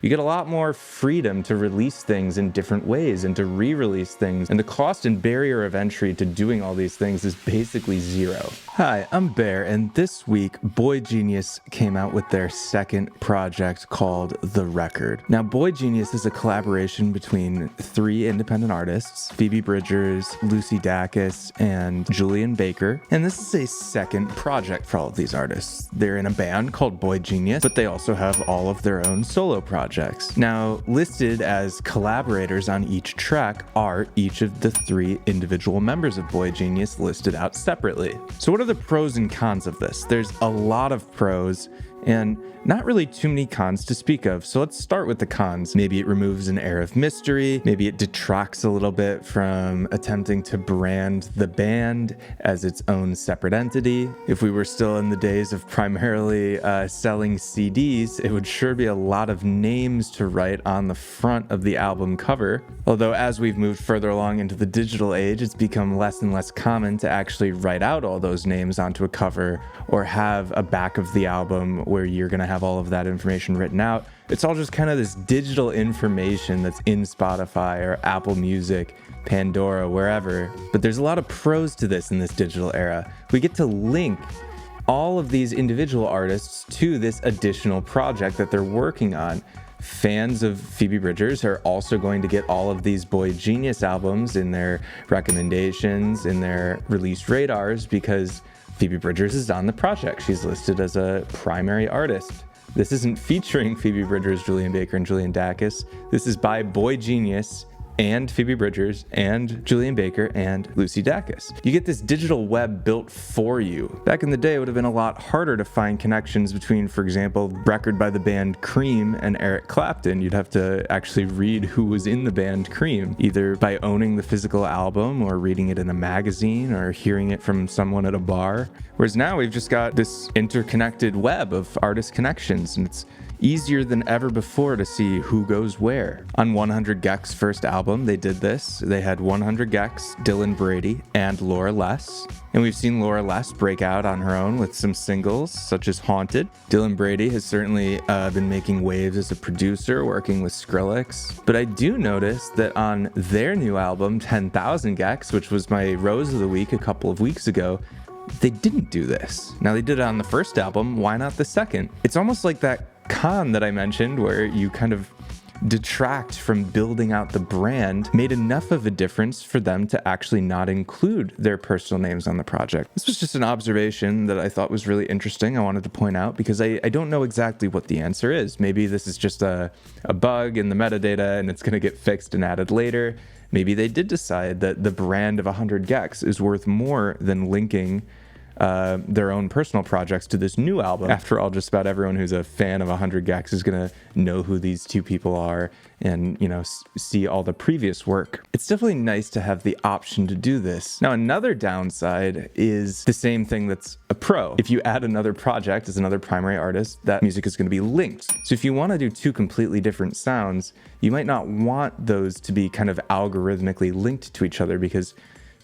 You get a lot more freedom to release things in different ways and to re-release things, and the cost and barrier of entry to doing all these things is basically zero. Hi, I'm Bear, and this week Boygenius came out with their second project called The Record. Now, Boygenius is a collaboration between three independent artists, Phoebe Bridgers, Lucy Dacus, and Julien Baker, and this is a second project for all of these artists. They're in a band called Boygenius, but they also have all of their own solo projects. Now, listed as collaborators on each track are each of the three individual members of Boygenius listed out separately. So what are the pros and cons of this? There's a lot of pros and not really too many cons to speak of. So let's start with the cons. Maybe it removes an air of mystery. Maybe it detracts a little bit from attempting to brand the band as its own separate entity. If we were still in the days of primarily selling CDs, it would sure be a lot of names to write on the front of the album cover. Although as we've moved further along into the digital age, it's become less and less common to actually write out all those names onto a cover or have a back of the album where you're going to have all of that information written out. It's all just kind of this digital information that's in Spotify or Apple Music, Pandora, wherever. But there's a lot of pros to this in this digital era. We get to link all of these individual artists to this additional project that they're working on. Fans of Phoebe Bridgers are also going to get all of these Boygenius albums in their recommendations, in their release radars, because Phoebe Bridgers is on the project. She's listed as a primary artist. This isn't featuring Phoebe Bridgers, Julien Baker, and Julien Dacus. This is by Boygenius and Phoebe Bridgers and Julien Baker and Lucy Dacus. You get this digital web built for you. Back in the day, it would have been a lot harder to find connections between, for example, record by the band Cream and Eric Clapton. You'd have to actually read who was in the band Cream, either by owning the physical album or reading it in a magazine or hearing it from someone at a bar. Whereas now we've just got this interconnected web of artist connections, and it's easier than ever before to see who goes where. On 100 gecs' first album, they did this. They had 100 gecs, Dylan Brady, and Laura Less. And we've seen Laura Less break out on her own with some singles, such as Haunted. Dylan Brady has certainly been making waves as a producer, working with Skrillex. But I do notice that on their new album, 10,000 gecs, which was my Rose of the Week a couple of weeks ago, they didn't do this. Now, they did it on the first album, why not the second? It's almost like that con that I mentioned where you kind of detract from building out the brand made enough of a difference for them to actually not include their personal names on the project. This was just an observation that I thought was really interesting. I wanted to point out because I don't know exactly what the answer is. Maybe this is just a bug in the metadata and it's going to get fixed and added later. Maybe they did decide that the brand of 100 gecs is worth more than linking their own personal projects to this new album. After all, just about everyone who's a fan of 100 gecs is going to know who these two people are and, see all the previous work. It's definitely nice to have the option to do this. Now, another downside is the same thing that's a pro. If you add another project as another primary artist, that music is going to be linked. So if you want to do two completely different sounds, you might not want those to be kind of algorithmically linked to each other because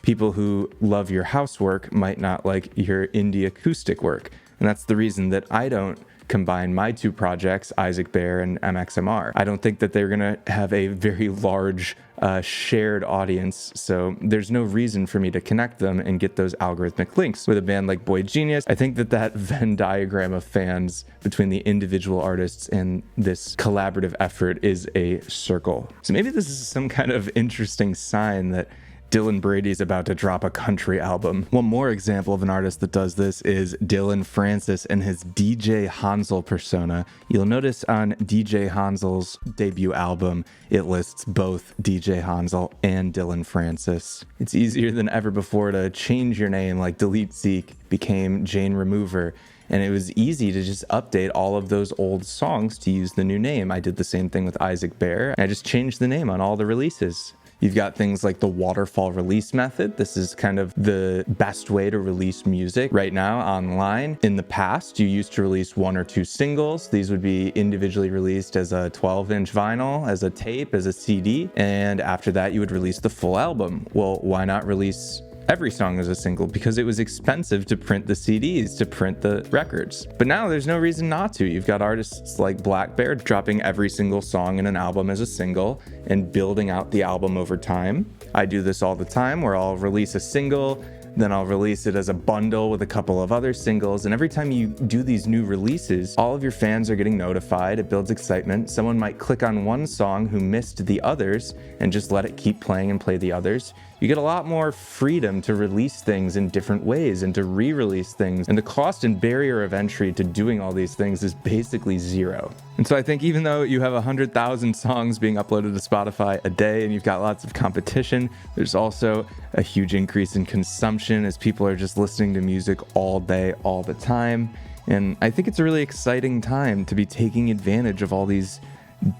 people who love your house work might not like your indie acoustic work. And that's the reason that I don't combine my two projects, Isaac Bear and MXMR. I don't think that they're gonna have a very large shared audience, so there's no reason for me to connect them and get those algorithmic links. With a band like Boygenius, I think that Venn diagram of fans between the individual artists and this collaborative effort is a circle. So maybe this is some kind of interesting sign that Dylan Brady's about to drop a country album. One more example of an artist that does this is Dillon Francis and his DJ Hansel persona. You'll notice on DJ Hansel's debut album, it lists both DJ Hansel and Dillon Francis. It's easier than ever before to change your name, like dltzk became Jane Remover. And it was easy to just update all of those old songs to use the new name. I did the same thing with Isaac Bear. I just changed the name on all the releases. You've got things like the waterfall release method. This is kind of the best way to release music right now online. In the past, you used to release one or two singles. These would be individually released as a 12-inch vinyl, as a tape, as a CD. And after that, you would release the full album. Well, why not release every song as a single because it was expensive to print the CDs, to print the records. But now there's no reason not to. You've got artists like Black Bear dropping every single song in an album as a single and building out the album over time. I do this all the time where I'll release a single, then I'll release it as a bundle with a couple of other singles. And every time you do these new releases, all of your fans are getting notified. It builds excitement. Someone might click on one song who missed the others and just let it keep playing and play the others. You get a lot more freedom to release things in different ways and to re-release things. And the cost and barrier of entry to doing all these things is basically zero. And so I think even though you have 100,000 songs being uploaded to Spotify a day and you've got lots of competition, there's also a huge increase in consumption as people are just listening to music all day, all the time. And I think it's a really exciting time to be taking advantage of all these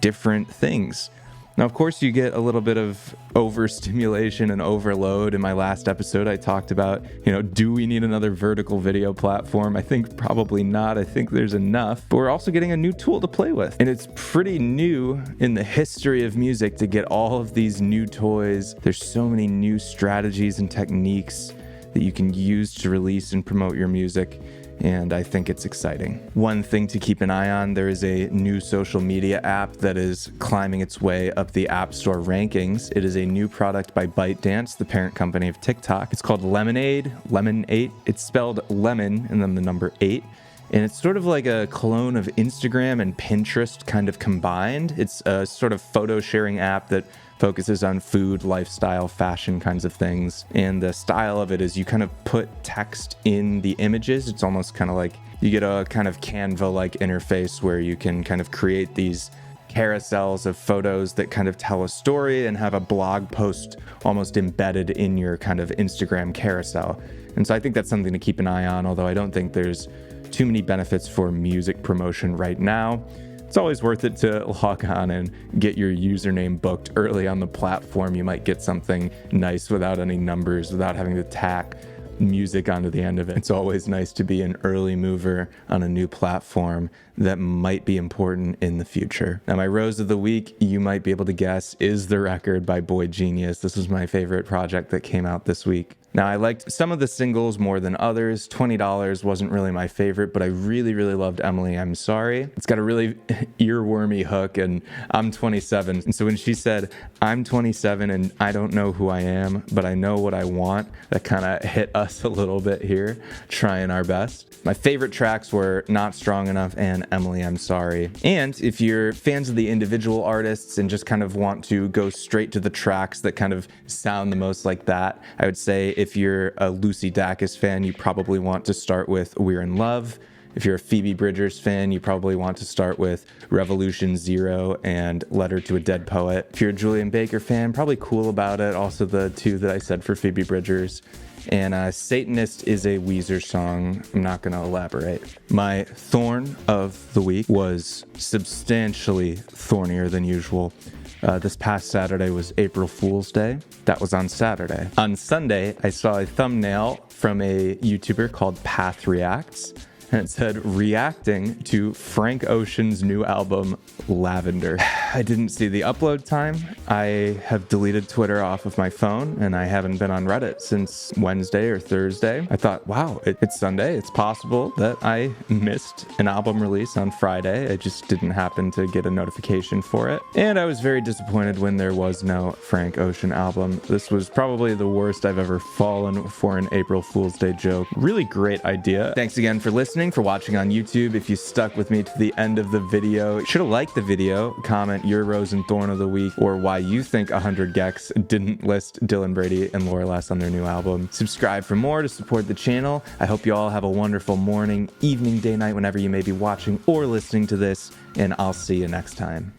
different things. Now, of course, you get a little bit of overstimulation and overload. In my last episode, I talked about, do we need another vertical video platform? I think probably not. I think there's enough. But we're also getting a new tool to play with. And it's pretty new in the history of music to get all of these new toys. There's so many new strategies and techniques that you can use to release and promote your music. And I think it's exciting. One thing to keep an eye on, there is a new social media app that is climbing its way up the App Store rankings. It is a new product by ByteDance, the parent company of TikTok. It's called Lemonade, Lemon 8. It's spelled lemon and then the number 8. And it's sort of like a clone of Instagram and Pinterest kind of combined. It's a sort of photo sharing app that focuses on food, lifestyle, fashion kinds of things. And the style of it is you kind of put text in the images. It's almost kind of like you get a kind of Canva-like interface where you can kind of create these carousels of photos that kind of tell a story and have a blog post almost embedded in your kind of Instagram carousel. And so I think that's something to keep an eye on, although I don't think there's too many benefits for music promotion right now. It's always worth it to log on and get your username booked early on the platform. You might get something nice without any numbers, without having to tack music onto the end of it. It's always nice to be an early mover on a new platform that might be important in the future. Now, my Rose of the Week, you might be able to guess, is The Record by Boygenius. This was my favorite project that came out this week. Now, I liked some of the singles more than others. $20 wasn't really my favorite, but I really, really loved Emily, I'm Sorry. It's got a really earwormy hook, and I'm 27. And so when she said, I'm 27 and I don't know who I am, but I know what I want, that kind of hit us a little bit here, trying our best. My favorite tracks were Not Strong Enough and Emily, I'm Sorry. And if you're fans of the individual artists and just kind of want to go straight to the tracks that kind of sound the most like that, I would say if you're a Lucy Dacus fan, you probably want to start with We're in Love. If you're a Phoebe Bridgers fan, you probably want to start with Revolution Zero and Letter to a Dead Poet. If you're a Julien Baker fan, probably Cool About It, also the two that I said for Phoebe Bridgers. And Satanist is a Weezer song. I'm not going to elaborate. My Thorn of the week was substantially thornier than usual. This past Saturday was April Fool's Day. That was on Saturday. On Sunday, I saw a thumbnail from a YouTuber called Path Reacts, and it said, reacting to Frank Ocean's new album, Lavender. I didn't see the upload time. I have deleted Twitter off of my phone, and I haven't been on Reddit since Wednesday or Thursday. I thought, wow, it's Sunday. It's possible that I missed an album release on Friday. I just didn't happen to get a notification for it. And I was very disappointed when there was no Frank Ocean album. This was probably the worst I've ever fallen for an April Fool's Day joke. Really great idea. Thanks again for listening, for watching on YouTube. If you stuck with me to the end of the video, you should have liked the video. Comment your Rose and Thorn of the week, or why you think 100 gecs didn't list Dylan Brady and Laura Less on their new album. Subscribe for more to support the channel. I hope you all have a wonderful morning, evening, day, night, whenever you may be watching or listening to this, and I'll see you next time.